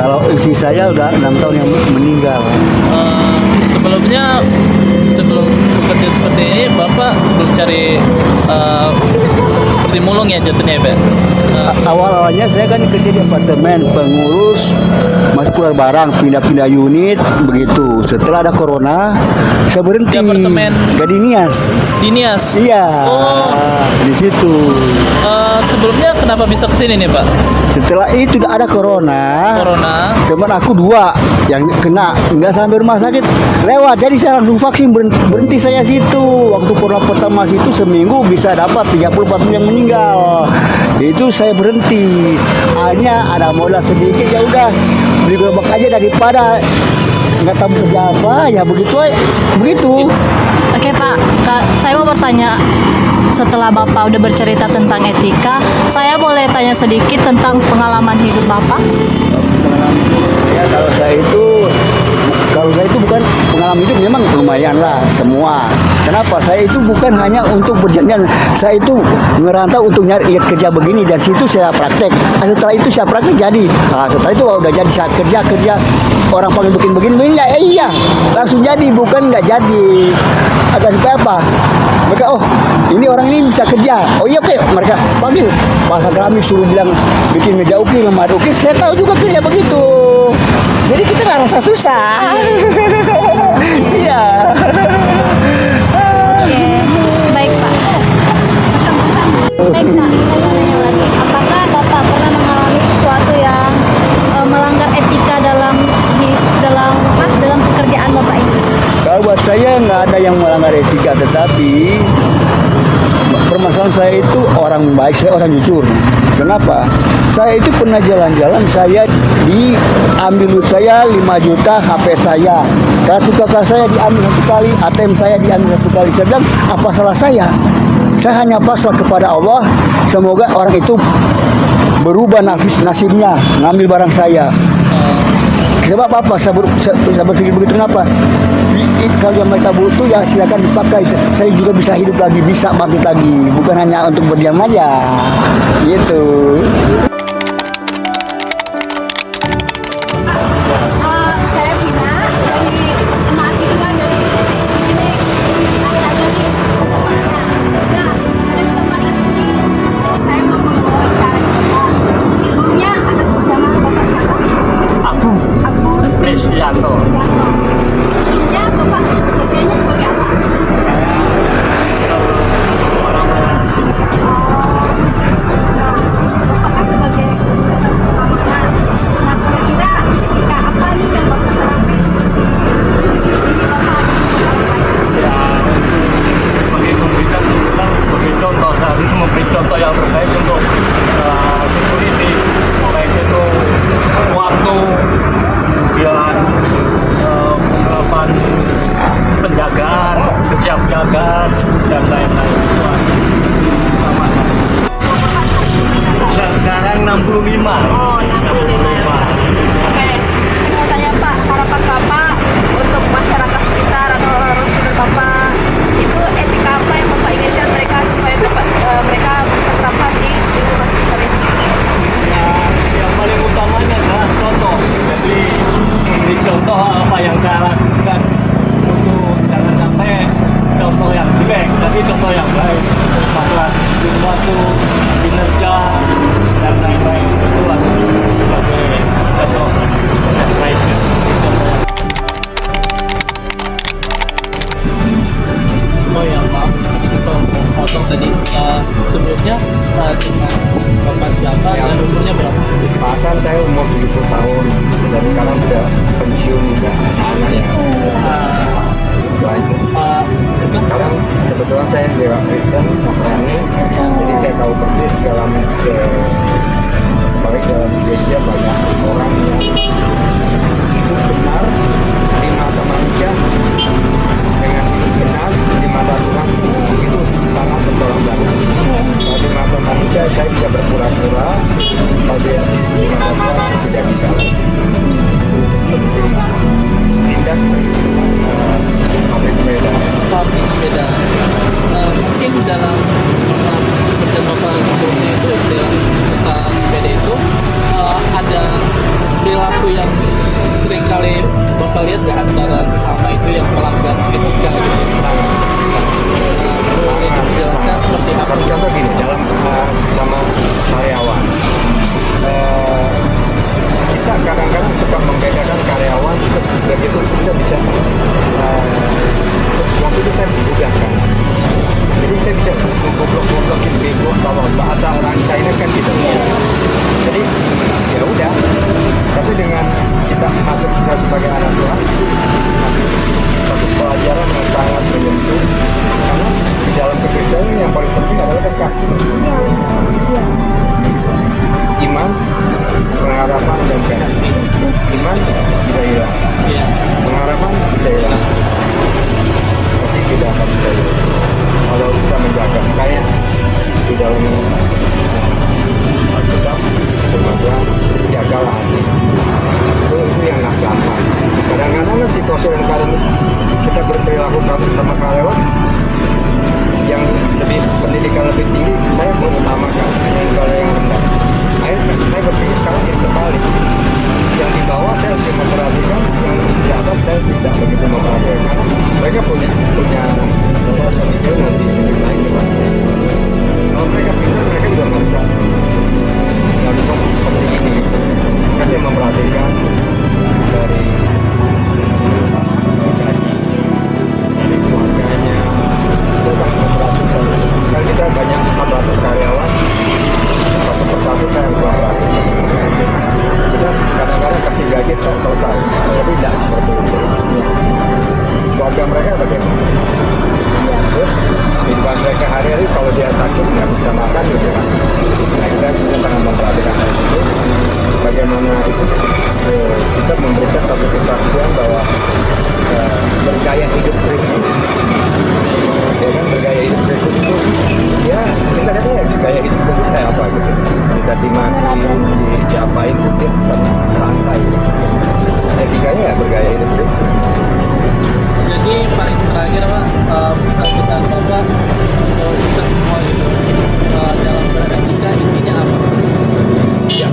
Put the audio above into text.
Kalau istri saya udah 6 tahun yang meninggal. Sebelumnya sebelum bekerja seperti ini, Bapak sebelum cari seperti mulung ya jatuhnya ya, Pak? Awal-awalnya saya kan kerja di apartemen, pengurus, masuk keluar barang, pindah-pindah unit, begitu. Setelah ada corona, saya berhenti. Di apartemen? Gadinias. Di Nias? Iya. Oh. Di situ. Sebelumnya kenapa bisa kesini nih, Pak? Setelah itu udah ada corona. Teman aku 2 yang kena, nggak sampai rumah sakit, lewat. Jadi saya langsung vaksin, berhenti saya situ. Waktu corona pertama situ seminggu bisa dapat 30-40 yang meninggal. Itu saya berhenti. Akhirnya ada modal sedikit, ya udah beli gerobak aja daripada nggak tahu kerja apa, ya begitu aja. Begitu. Oke Pak, saya mau bertanya. Setelah Bapak udah bercerita tentang etika, saya boleh tanya sedikit tentang pengalaman hidup Bapak? Ya, kalau saya itu bukan pengalaman hidup, memang lumayan lah semua. Kenapa? Saya itu bukan hanya untuk berjalan, saya itu ngerantau untuk nyari lihat kerja begini, dan situ saya praktek. Setelah itu saya praktek jadi. Setelah itu udah jadi, saya kerja orang panggil bikin begini ya, iya langsung jadi, bukan nggak jadi. Akan supaya apa? Mereka, oh ini orang ini bisa kerja, oh iya oke, mereka panggil pasang keramik, suruh bilang bikin meja ukir, lemari ukir, saya tahu juga kerja begitu. Jadi kita nggak rasa susah. Iya. Oke, baik Pak. Baik Pak, saya mau nanya lagi. Apakah Bapak pernah mengalami sesuatu yang melanggar etika dalam pekerjaan Bapak ini? Kalau buat saya nggak ada yang melanggar etika, tetapi permasalahan saya itu orang baik, saya orang jujur. Kenapa? Saya itu pernah jalan-jalan, saya diambil duit saya 5 juta, HP saya, kartu kakak saya diambil 1 kali, ATM saya diambil 1 kali. Saya bilang, apa salah saya? Saya hanya pasrah kepada Allah. Semoga orang itu berubah nasibnya, ngambil barang saya. Sebab apa? Saya berpikir begitu. Kenapa? Kalau yang mereka butuh ya silakan dipakai. Saya juga bisa hidup lagi, bisa bangkit lagi. Bukan hanya untuk berdiam aja. Gitu. Saya Vina dari mahasiswa dari saya mau wawancara ibunya, anak pertama Bapak siapa? Aku Presianto. Ibunya Bapak kerjanya sebagai apa? Bapak kan sebagai pemakan. Nah, kira-kira etika apa nih yang Bapak terapin? Ini Bapak Sebagai pemberitaan kita sebagai contoh, harus memberi contoh yang terbaik untuk security, baik itu waktu, kemudian penerapan penjagaan, kesiapjagaan, dan lain-lain. Sekarang 65. Oh, 65. Oke, mau tanya Pak, harapan Bapak untuk masyarakat sekitar atau orang-orang Bapak itu etika apa yang Bapak inginkan mereka supaya mereka bisa terapkan di lingkungan sekitar ini? Ya, yang paling utamanya adalah contoh. Jadi memberi contoh apa yang saya lakukan untuk jangan sampai contoh yang jelek, tapi contoh yang baik. Masalah sesuatu, kinerja, dan lain-lain itu harus sebagai contoh yang baik. Oh ya, maaf sedikit potong tadi. Sebelumnya dengan Bapak siapa dan umurnya berapa? Pasan saya umur 70 tahun dan sekarang sudah pensiun, udah anak ya. Itu aja. Sekarang kebetulan saya dewa Kristen Nasrani, jadi saya tahu persis dalam baik dalam gereja banyak orang yang itu benar di mata manusia, dengan benar di mata Tuhan itu sangat bertolak belakang. Kalau di mata manusia saya bisa berpura-pura, kalau di mata Tuhan tidak bisa. Tindas pabrik sepeda. Pabrik sepeda. Mungkin dalam bekerja Bapak sebelumnya itu dalam perilaku yang sering kali Bapak lihat nggak antara sesama itu yang melanggar etika gitu? Boleh dijelaskan seperti apa? Satu contoh gini, dalam sama karyawan, kita kadang-kadang suka membedakan karyawan begitu kita bisa waktu itu saya ditugaskan, jadi saya bisa memblok-blokin bego kalau bahasa orang China kan gitu. Jadi ya udah, tapi dengan kita masuk kita sebagai anak Tuhan, satu pelajaran yang sangat menyentuh, karena di dalam Kristen yang paling penting adalah kasih, iman, pengharapan dan kasih. Iman bisa hilang, Iya. pengharapan bisa hilang, tapi tidak akan bisa hilang kalau kita menjaga. Makanya di dalam Alkitab semoga jagalah hati. Itu yang nggak gampang. Kadang-kadang kan situasi dan keadaan kita berperilaku sama karyawan yang lebih pendidikan lebih tinggi, saya mengutamakan kalau yang rendah. Saya berpikir sekarang yang terbalik. Yang di bawah saya harus memperhatikan, yang di atas saya tidak begitu memperhatikan. Mereka punya pemikiran lebih baik daripada kalau mereka pintar, mereka juga nggak bisa seperti ini. Maka saya memperhatikan dari gaji, dari keluarganya, kita sangat memperhatikan. Kan kita banyak 400 karyawan, satu persatu saya yang memperhatikan. Kita kadang-kadang kasih gaji tak selesai, tapi tidak seperti itu. Keluarga mereka bagaimana? Terus kehidupan mereka hari-hari kalau dia sakit nggak bisa makan gitu kan. Nah kita sangat memperhatikan hal itu. Bagaimana itu kita memberikan satu kesaksian bahwa bergaya hidup Kristus, ya kan, bergaya hidup Kristus itu ya kita lihat ya gaya hidup Kristus kayak apa gitu. Dicaci maki, diapain mungkin santai. Etikanya ya bergaya hidup Kristus. Jadi paling terakhir Pak, pesan-pesan Bapak untuk kita semua gitu dalam beretika intinya apa? Ya,